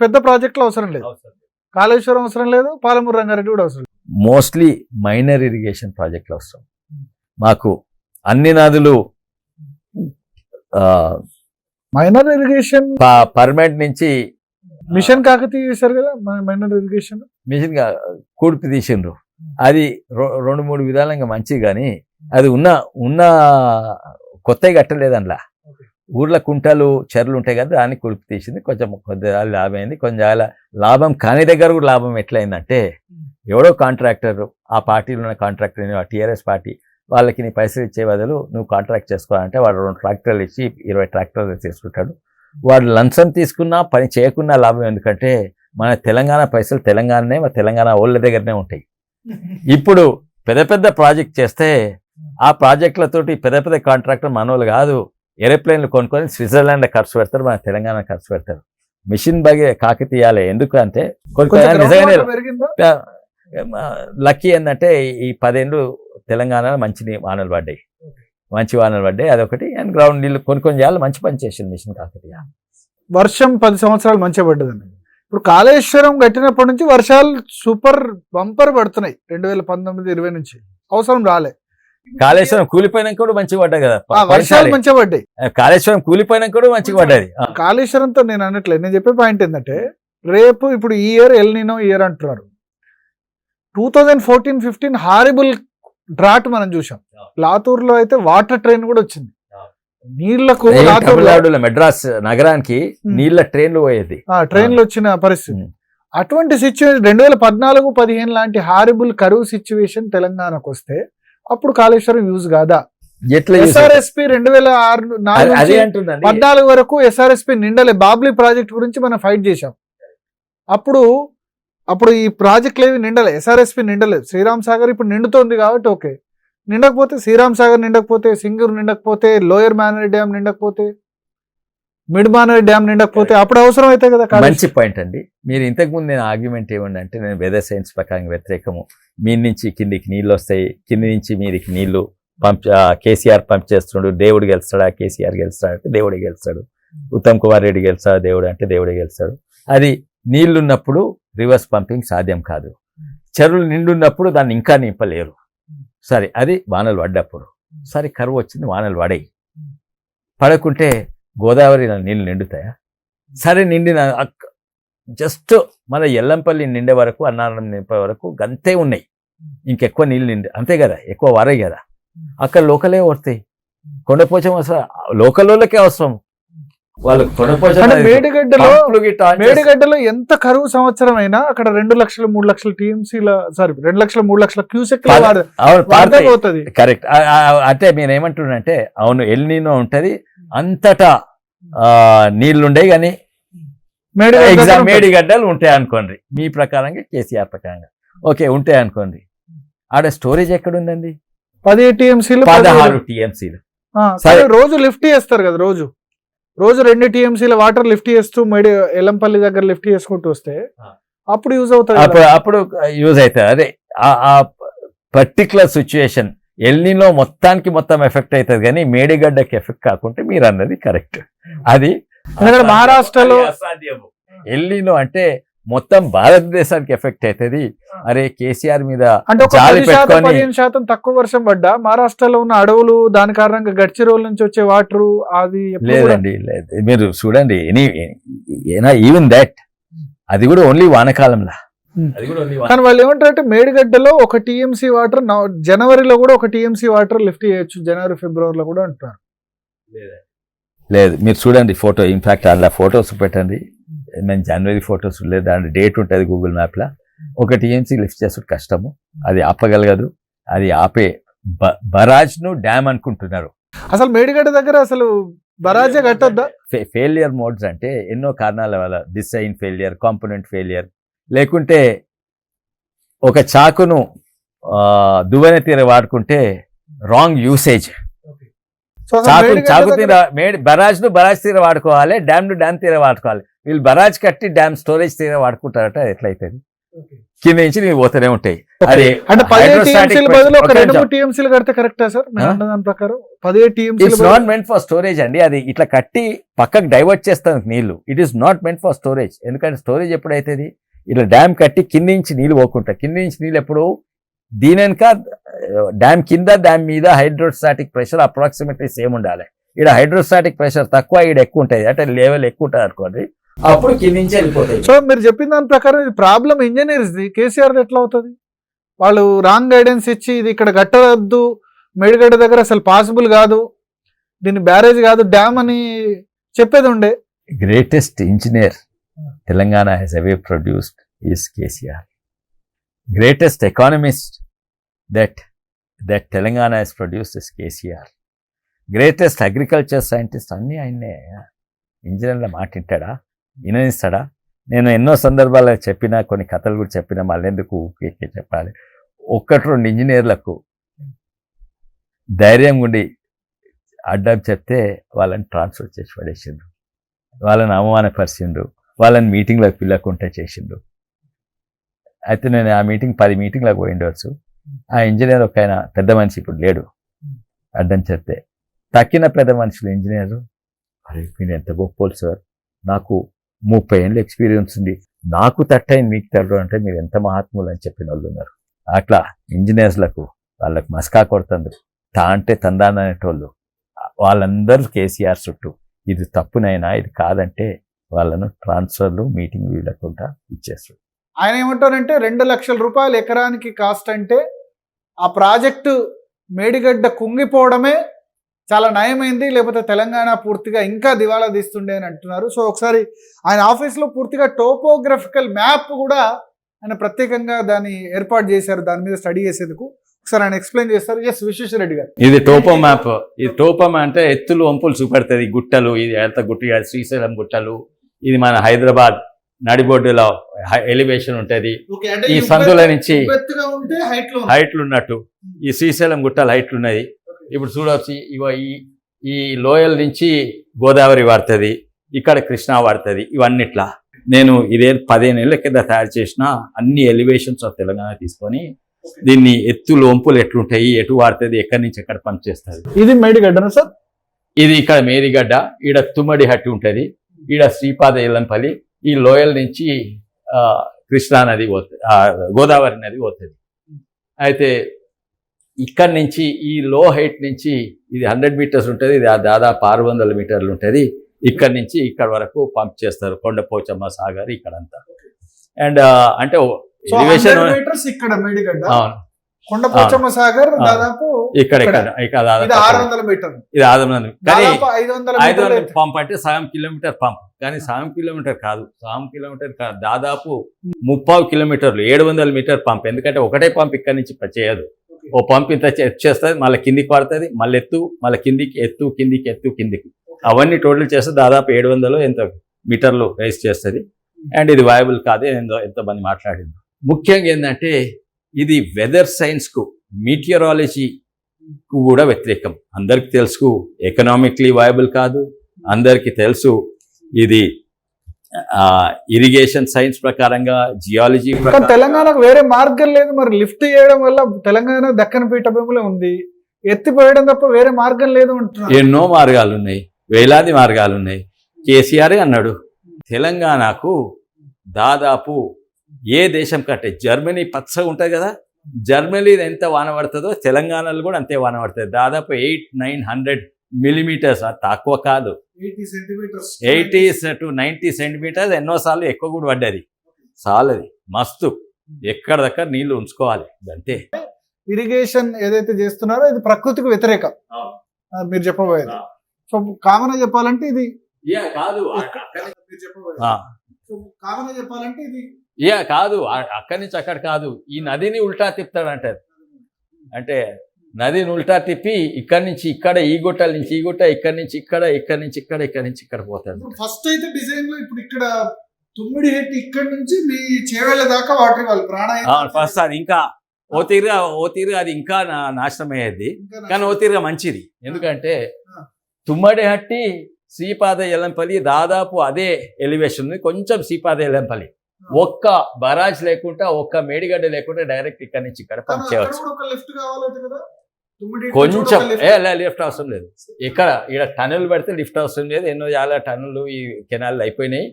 పెద్ద ప్రాజెక్టులు అవసరం లేదు, కాళేశ్వరం అవసరం లేదు, పాలమూరు రంగారెడ్డి కూడా అవసరం లేదు. మోస్ట్లీ మైనర్ ఇరిగేషన్ ప్రాజెక్టులు అవసరం మాకు. అన్ని నదులు మైనర్ ఇరిగేషన్ పర్మనెంట్ నుంచి మిషన్ కాకతీయ చేశారు కదా మైనర్ ఇరిగేషన్. మిషన్ కూడిపి తీసిండ్రు. అది 2-3 విధాలంగా మంచిది, కానీ అది ఉన్న కొత్తగా కట్టలేదు. అందులో ఊర్ల కుంటలు చెర్లు ఉంటాయి కదా, దాన్ని కుడిపి తీసింది. కొద్ది లాభం అయింది, కొంచెం లాభం కాని దగ్గర కూడా లాభం ఎట్లయిందంటే, ఎవడో కాంట్రాక్టర్, ఆ పార్టీలో ఉన్న కాంట్రాక్టర్, టీఆర్ఎస్ పార్టీ వాళ్ళకి నీ పైసలు ఇచ్చే బదులు నువ్వు కాంట్రాక్ట్ చేసుకోవాలంటే వాడు 2 ట్రాక్టర్లు ఇచ్చి 20 ట్రాక్టర్లు తీసుకుంటాడు. వాడు లంచం తీసుకున్నా పని చేయకున్నా లాభం. ఎందుకంటే మన తెలంగాణ పైసలు తెలంగాణనే, తెలంగాణ వాళ్ళ దగ్గరనే ఉంటాయి. ఇప్పుడు పెద్ద పెద్ద ప్రాజెక్ట్ చేస్తే ఆ ప్రాజెక్టులతోటి పెద్ద పెద్ద కాంట్రాక్టర్ మనోళ్ళు కాదు, ఏరోప్లేన్లు కొనుక్కొని స్విట్జర్లాండ్ ఖర్చు పెడతారు, మన తెలంగాణ ఖర్చు పెడతారు. మిషన్ బగే కాకతీయాలి. ఎందుకు అంటే నిజంగానే లక్కీ ఏంటంటే ఈ 10 ఏళ్ళు తెలంగాణలో మంచి వానలు పడ్డాయి, అదొకటి. అండ్ గ్రౌండ్ నీళ్ళు కొన్ని చేయాలి, మంచి పని చేసింది మిషన్ కాకతీయ. వర్షం 10 సంవత్సరాలు మంచిగా పడ్డదండి. ఇప్పుడు కాళేశ్వరం కట్టినప్పటి నుంచి వర్షాలు సూపర్ బంపర్ పడుతున్నాయి. 2019-20 నుంచి అవసరం రాలే. కాళేశ్వరం కూలిపోయినాక కూడా మంచిగా పడ్డాయి కదా, వర్షాలు మంచిగా పడ్డాయి. కాళేశ్వరం కూలిపోయినాక కూడా మంచిగా పడ్డది. కాళేశ్వరంతో నేను అనట్లేదు, నేను చెప్పే పాయింట్ ఏంటంటే, రేపు ఇప్పుడు ఈ ఇయర్ ఎల్ నినో ఇయర్ అంటున్నారు. 2014-15 హారిబుల్ డ్రాట్ మనం చూసాం. లాతూర్లో అయితే వాటర్ ట్రైన్ కూడా వచ్చింది. నీళ్లకు మెడ్రాస్ నగరానికి నీళ్ల ట్రైన్లు పోయేది, ట్రైన్లు వచ్చిన పరిస్థితి. అటువంటి సిచ్యువేషన్ 2014-15 లాంటి హారిబుల్ కరువు సిచ్యువేషన్ తెలంగాణకు వస్తే అప్పుడు కాళేశ్వరం యూజ్ కాదా? ఎస్ఆర్ఎస్పీ 2014 వరకు ఎస్ఆర్ఎస్పీ నిండలే. బాబ్లీ ప్రాజెక్ట్ గురించి మనం ఫైట్ చేశాం. అప్పుడు ఈ ప్రాజెక్టులు ఏవి నిండలే, ఎస్ఆర్ఎస్పీ నిండలేదు. శ్రీరామ్ సాగర్ ఇప్పుడు నిండుతోంది కాబట్టి ఓకే. నిండకపోతే శ్రీరామ్ సాగర్ నిండకపోతే, సింగూరు నిండకపోతే, లోయర్ మానేరి డ్యామ్ నిండకపోతే, మిడ్ మానేరి డ్యామ్ నిండకపోతే అప్పుడు అవసరం అయితే కదా. మంచి పాయింట్ అండి. మీరు ఇంతకుముందు నేను ఆర్గ్యుమెంట్ ఏమండి అంటే, నేను వెదర్ సైన్స్ ప్రకారం వ్యతిరేకము. మీ నుంచి కిందికి నీళ్ళు వస్తాయి, కింది నుంచి మీదికి నీళ్లు కేసీఆర్ పంప్ చేస్తున్నాడు, దేవుడు గెలుస్తాడా, కేసీఆర్ గెలుస్తాడు అంటే దేవుడే గెలుస్తాడు, ఉత్తమ్ కుమార్ రెడ్డి గెలుస్తాడు దేవుడు అంటే దేవుడే గెలుస్తాడు. అది నీళ్లున్నప్పుడు రివర్స్ పంపింగ్ సాధ్యం కాదు. చెరువులు నిండున్నప్పుడు దాన్ని ఇంకా నింపలేరు. సరే, అది వానలు పడ్డప్పుడు. సరే, కరువు వచ్చింది, వానలు పడాయి. పడకుంటే గోదావరి నీళ్ళు నిండుతాయా? సరే, నిండిన జస్ట్ మన ఎల్లంపల్లి నిండే వరకు, అన్నారం నింపే వరకు గంతే ఉన్నాయి. ఇంకెక్కువ నీళ్ళు అంతే కదా, ఎక్కువ వారాయి కదా. అక్కడ లోకలే వస్తాయి. కొండపోచం అవసరం, లోకల్లోకే అవసరం. మేడిగడ్డలో ఎంత కరువు సంవత్సరం అయినా అక్కడ 2-3 టీఎంసీల 2-3 క్యూసెక్ పోతుంది. కరెక్ట్. అంటే నేను ఏమంటున్నానంటే, అవును ఎల్ నీనో ఉంటది, అంతటా నీళ్లుండయి, కానీ మేడిగడ్డలు ఉంటాయి అనుకోండి. మీ ప్రకారంగా, కేసీఆర్ ప్రకారంగా ఓకే ఉంటాయి అనుకోండి. ఆడ స్టోరేజ్ ఎక్కడుందండి? 10 టీఎంసీలు, 16 టీఎంసీలు. రోజు లిఫ్ట్ చేస్తారు కదా, రోజు 2 టీఎంసీల వాటర్ లిఫ్ట్ చేస్తూ ఎల్లంపల్లి దగ్గర లిఫ్ట్ చేసుకుంటూ వస్తే అప్పుడు యూజ్ అవుతుంది. అప్పుడు యూజ్ అవుతుంది. అదే ఆ పర్టికులర్ సిచ్యుయేషన్ ఎల్నినో మొత్తం ఎఫెక్ట్ అవుతుంది, కానీ మేడిగడ్డకి ఎఫెక్ట్ కాకుంటే మీరు అన్నది కరెక్ట్. అది మహారాష్ట్రలో ఎల్నినో అంటే మొత్తం భారతదేశానికి ఎఫెక్ట్ అవుతుంది. అరే, కేసీఆర్ మీద అంటే 15% తక్కువ వర్షం పడ్డా మహారాష్ట్రలో ఉన్న అడవులు దాని కారణంగా గడ్చిరోల్ నుంచి వచ్చే వాటర్ అది లేదండి. మీరు చూడండి, ఈవెన్ దట్ అది కూడా ఓన్లీ వానకాలంలో. కానీ వాళ్ళు ఏమంటారంటే, మేడిగడ్డలో 1 టీఎంసీ వాటర్ జనవరిలో కూడా 1 టీఎంసీ వాటర్ లిఫ్ట్ చేయొచ్చు, జనవరి ఫిబ్రవరిలో కూడా అంటున్నారు. లేదు, మీరు చూడండి ఫోటో. ఇన్ఫాక్ట్ అలా ఫొటోస్ పెట్టండి. మేము జనవరి ఫొటోస్ లేదు, దాని డేట్ ఉంటుంది గూగుల్ మ్యాప్లో. 1 టీఎంసీ లిఫ్ట్ చేసుడు కష్టము, అది ఆపగలగదు. అది ఆపే బరాజ్ను డ్యామ్ అనుకుంటున్నారు. అసలు మేడిగడ్డ దగ్గర అసలు బరాజే కట్టద్దా? ఫెయిలియర్ మోడ్స్ అంటే ఎన్నో కారణాల వల్ల, డిజైన్ ఫెయిలియర్, కాంపోనెంట్ ఫెయిలియర్, లేకుంటే ఒక చాకును దువ్వెన తీర వాడుకుంటే రాంగ్ యూసేజ్. చాకు తీర బరాజ్ తీర వాడుకోవాలి, డ్యామ్ తీర వాడుకోవాలి. వీళ్ళు బరాజ్ కట్టి డ్యామ్ స్టోరేజ్ తీర వాడుకుంటారట. ఎట్లయితుంది? కింద నుంచి నీళ్ళు పోతూనే ఉంటాయి. Okay. అది అంటే 17 hydrostatic టీఎంసీల pressure. బదులు ఒక ఒక్క 2-3 నిమిషం. టీఎంసీలు కడితే కరెక్టా సార్ మీరు Huh? అన్న దాని ప్రకారం 17 టీఎంసీల it's not meant for storage అండి. అది ఇట్లా కట్టి పక్కకు డైవర్ట్ చేస్తాను నీళ్లు. It is not meant for storage. ఎందుకంటే స్టోరేజ్ ఎప్పుడైతుంది ఇట్లా డ్యామ్ కట్టి కింద నుంచి నీళ్ళు పోకుంటాయి. కింద నుంచి నీళ్ళు ఎప్పుడు దీని వెనక డ్యామ్ కింద డ్యామ్ మీద హైడ్రోస్టాటిక్ ప్రెషర్ అప్రాక్సిమేట్లీ సేమ్ ఉండాలి. ఇక్కడ హైడ్రోస్టాటిక్ ప్రెషర్ తక్కువ, ఇక్కడ ఎక్కువ ఉంటుంది, అంటే లెవెల్ ఎక్కువ ఉంటుంది అనుకోండి, అప్పుడు కింద నుంచి వెళ్ళిపోతాయి. సో మీరు చెప్పిన దాని ప్రకారం ఇది ప్రాబ్లం ఇంజనీర్స్ది, కేసీఆర్ది ఎట్లా అవుతుంది? వాళ్ళు రాంగ్ గైడెన్స్ ఇచ్చి ఇది ఇక్కడ కట్టవద్దు, మేడిగడ్డ దగ్గర అసలు పాసిబుల్ కాదు, దీన్ని బ్యారేజ్ కాదు డ్యామ్ అని చెప్పేది ఉండే. Greatest engineer Telangana has ever produced is KCR. Greatest economist that Telangana has produced is KCR. Greatest agriculture scientist అన్నీ ఆయన్నే. ఇంజనీర్ల మాట వింటాడా, విననిస్తాడా? నేను ఎన్నో సందర్భాల్లో చెప్పిన కొన్ని కథలు కూడా చెప్పిన, మళ్ళీ ఎందుకు ఊరికే చెప్పాలి. 1-2 ఇంజనీర్లకు ధైర్యం ఉండి అడ్డం చెప్తే వాళ్ళని ట్రాన్స్ఫర్ చేసి పడేసిండ్రు, వాళ్ళని అవమానపరిచిండ్రు, వాళ్ళని మీటింగ్లకు పిల్లకుంటే చేసిండ్రు. అయితే నేను ఆ మీటింగ్ 10 మీటింగ్లకు పోయిండవచ్చు. ఆ ఇంజనీర్ ఒక ఆయన పెద్ద మనిషి ఇప్పుడు లేడు, అడ్డం చెప్తే తక్కిన పెద్ద మనుషులు ఇంజనీరు, అరే మీరు ఎంత గొప్పోలు సార్, నాకు 30 ఏళ్ళ ఎక్స్పీరియన్స్ ఉంది, నాకు తట్టయింది మీకు తగ్గడం అంటే మీరు ఎంత మహాత్ములు అని చెప్పిన వాళ్ళు ఉన్నారు. అట్లా ఇంజనీర్స్లకు వాళ్ళకి మస్కా కొడుతుంది, అంటే తందాన అనేటోళ్ళు వాళ్ళందరూ కేసీఆర్ చుట్టూ. ఇది తప్పునైనా ఇది కాదంటే వాళ్ళను ట్రాన్స్ఫర్లు మీటింగ్ వీళ్ళకుండా ఇచ్చేస్తారు. ఆయన ఏమంటారంటే 2 లక్షల రూపాయలు ఎకరానికి కాస్ట్ అంటే ఆ ప్రాజెక్టు మేడిగడ్డ కుంగిపోవడమే చాలా నయమైంది, లేకపోతే తెలంగాణ పూర్తిగా ఇంకా దివాలా తీస్తుండే అని అంటున్నారు. సో ఒకసారి ఆయన ఆఫీస్లో పూర్తిగా టోపోగ్రఫికల్ మ్యాప్ కూడా ఆయన ప్రత్యేకంగా దాన్ని ఏర్పాటు చేశారు, దాని మీద స్టడీ చేసేందుకు. ఒకసారి ఆయన ఎక్స్ప్లెయిన్ చేస్తారు. ఎస్ విశ్వేశ్వరరెడ్డి గారు. ఇది టోపో మ్యాప్. ఇది టోపో అంటే ఎత్తులు వంపులు చూపెడుతుంది, గుట్టలు, ఇది ఎంత గుట్ట, శ్రీశైలం గుట్టలు, ఇది మన హైదరాబాద్ నడిబొడ్డులో ఎలివేషన్ ఉంటుంది. ఈ సందుల నుంచి హైట్లు ఉన్నట్టు ఈ శ్రీశైలం గుట్టలు హైట్లు ఉన్నాయి. ఇప్పుడు చూడవచ్చు, ఈ లోయల నుంచి గోదావరి వాడుతుంది, ఇక్కడ కృష్ణా వాడుతుంది. ఇవన్నిట్లా నేను ఇదే 15 ఏళ్ళ కింద తయారు చేసిన అన్ని ఎలివేషన్స్ ఆఫ్ తెలంగాణ తీసుకొని దీన్ని ఎత్తులు వంపులు ఎట్లుంటాయి, ఎటు వాడుతుంది, ఎక్కడి నుంచి ఎక్కడ పనిచేస్తుంది. ఇది మేడిగడ్డనా సార్? ఇది ఇక్కడ మేడిగడ్డ, ఈడ తుమ్మడి హట్టి ఉంటుంది, ఈడ శ్రీపాద ఎల్లంపల్లి, ఈ లోయల నుంచి కృష్ణా నది పోతుంది, గోదావరి నది పోతుంది. అయితే ఇక్కడ నుంచి ఈ లో హైట్ నుంచి ఇది 100 మీటర్స్ ఉంటుంది, ఇది దాదాపు 600 మీటర్లు ఉంటుంది. ఇక్కడ నుంచి ఇక్కడ వరకు పంప్ చేస్తారు, కొండపోచమ్మ సాగర్ ఇక్కడంతా. అండ్ అంటే ఎలివేషన్ ఇక్కడ మేడిగడ్డ, కొండపోచమ్మ సాగర్ దాదాపు ఇక్కడ దాదాపు 600 మీటర్లు, ఇది 600. కానీ 500 పంప్ అంటే 1/2 కిలోమీటర్ పంప్, కానీ 1/2 కిలోమీటర్ కాదు, 1/2 కిలోమీటర్ కాదు, దాదాపు 30 కిలోమీటర్లు, 700 మీటర్ పంప్. ఎందుకంటే ఒకటే పంప్ ఇక్కడ నుంచి చేయదు, ఓ పంప్ ఇంత చేస్తుంది, మళ్ళీ కిందికి పడుతుంది, మళ్ళీ ఎత్తు, మళ్ళీ కిందికి ఎత్తు, కిందికి ఎత్తు, కిందికి, అవన్నీ టోటల్ చేస్తే దాదాపు 700 ఎంత మీటర్లు రైస్ చేస్తుంది. అండ్ ఇది వయబుల్ కాదు, ఎంతమంది మాట్లాడింది. ముఖ్యంగా ఏంటంటే ఇది వెదర్ సైన్స్కు, మీటియరాలజీకు కూడా వ్యతిరేకం. అందరికి తెలుసు ఎకనామిక్లీ వయబుల్ కాదు, అందరికీ తెలుసు ఇది ఇరిగేషన్ సైన్స్ ప్రకారంగా, జియాలజీ ప్రకారం. తెలంగాణకు వేరే మార్గం లేదు. మరి లిఫ్ట్ చేయడం వల్ల తెలంగాణ దక్కన పీఠభూమిలో ఉంది, ఎత్తిపోయడం తప్ప వేరే మార్గం లేదు అంటున్నారు. ఎన్నో మార్గాలు ఉన్నాయి, వేలాది మార్గాలు ఉన్నాయి. కేసీఆర్ అన్నాడు తెలంగాణకు దాదాపు ఏ దేశం కంటే, జర్మనీ పచ్చగా ఉంటుంది కదా, జర్మనీ ఎంత వాన పడుతుందో తెలంగాణలో కూడా అంతే వాన పడుతుంది. దాదాపు 800-900 మిల్లీమీటర్స్, తక్కువ కాదు, 80 to 90 సెంటీమీటర్స్, ఎన్నోసార్లు ఎక్కువ కూడా పడ్డది. చాలది మస్తు, ఎక్కడ దగ్గర నీళ్లు ఉంచుకోవాలి అంతే. ఇరిగేషన్ ఏదైతే చేస్తున్నారో ఇది ప్రకృతికి వ్యతిరేకం మీరు చెప్పబోయేది. సో కామన్ చెప్పాలంటే ఇది కాదు, కామన్ చెప్పాలంటే ఇది కాదు, అక్కడి నుంచి అక్కడ కాదు, ఈ నదిని ఉల్టా తిప్పుతాడంటారు. అంటే నదిని ఉల్టా తిప్పి ఇక్కడి నుంచి ఇక్కడ, ఈ గుట్టల నుంచి ఈ గుట్ట, ఇక్కడి నుంచి ఇక్కడ, ఇక్కడి నుంచి ఇక్కడ, ఇక్కడి నుంచి ఇక్కడ పోతాడు. ఫస్ట్ అయితే డిజైన్ లో ఇప్పుడు ఇక్కడ తుమ్మిడి హెట్టి ఇక్కడ నుంచి మీ చేవేళ్ళ దాకా వాటర్ ఇవ్వాలి ప్రాణాయామం. ఫస్ట్ అది ఇంకా ఓ తీరుగా అది ఇంకా నాశనం అయ్యేది, కానీ ఓ తీరుగా మంచిది. ఎందుకంటే తుమ్మడి హట్టి, శ్రీపాద ఎల్లంపల్లి దాదాపు అదే ఎలివేషన్ ఉంది, కొంచెం శ్రీపాద ఎల్లంపల్లి ఒక్క బరాజ్ లేకుండా ఒక్క మేడిగడ్డ లేకుండా డైరెక్ట్ ఇక్కడ నుంచి ఇక్కడ పంప్ చేయవచ్చు. కొంచెం లిఫ్ట్ అవసరం లేదు. ఇక్కడ టన్నులు పెడితే లిఫ్ట్ అవసరం లేదు. ఎన్నో చాలా టన్నులు ఈ కెనాల్ అయిపోయినాయి.